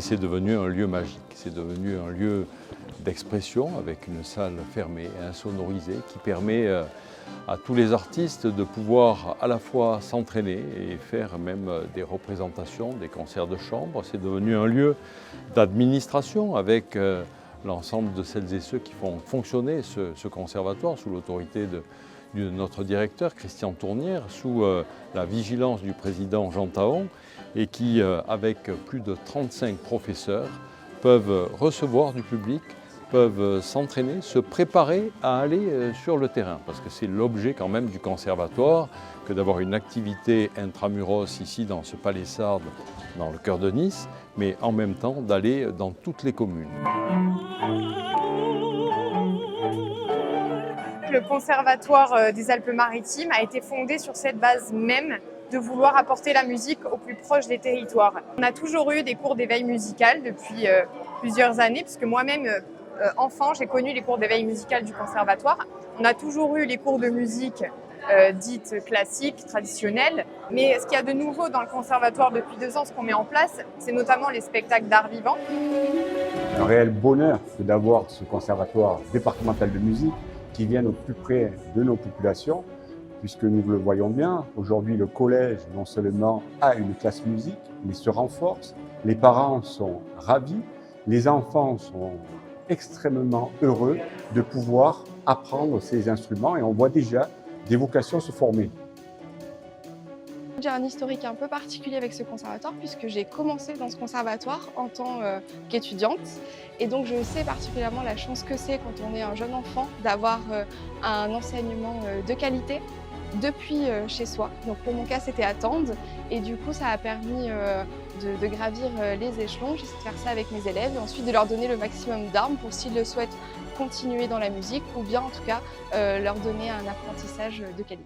c'est devenu un lieu magique, c'est devenu un lieu d'expression avec une salle fermée, insonorisée, qui permet à tous les artistes de pouvoir à la fois s'entraîner et faire même des représentations, des concerts de chambre. C'est devenu un lieu d'administration avec l'ensemble de celles et ceux qui font fonctionner ce conservatoire sous l'autorité de notre directeur Christian Tournière, sous la vigilance du président Jean Taon, et qui, avec plus de 35 professeurs, peuvent recevoir du public, peuvent s'entraîner, se préparer à aller sur le terrain. Parce que c'est l'objet quand même du conservatoire, que d'avoir une activité intramuros ici dans ce palais Sardes, dans le cœur de Nice, mais en même temps d'aller dans toutes les communes. Le Conservatoire des Alpes-Maritimes a été fondé sur cette base même de vouloir apporter la musique au plus proche des territoires. On a toujours eu des cours d'éveil musical depuis plusieurs années, puisque moi-même, enfant, j'ai connu les cours d'éveil musical du Conservatoire. On a toujours eu les cours de musique dites classiques, traditionnelles. Mais ce qu'il y a de nouveau dans le Conservatoire depuis 2 ans, ce qu'on met en place, c'est notamment les spectacles d'art vivant. Un réel bonheur d'avoir ce conservatoire départemental de musique qui vienne au plus près de nos populations, puisque nous le voyons bien, aujourd'hui le collège non seulement a une classe musique, mais se renforce, les parents sont ravis, les enfants sont extrêmement heureux de pouvoir apprendre ces instruments et on voit déjà des vocations se former. J'ai un historique un peu particulier avec ce conservatoire puisque j'ai commencé dans ce conservatoire en tant qu'étudiante et donc je sais particulièrement la chance que c'est quand on est un jeune enfant d'avoir un enseignement de qualité depuis chez soi. Donc pour mon cas c'était à Tende et du coup ça a permis de gravir les échelons. J'essaie de faire ça avec mes élèves et ensuite de leur donner le maximum d'armes pour s'ils le souhaitent continuer dans la musique ou bien en tout cas leur donner un apprentissage de qualité.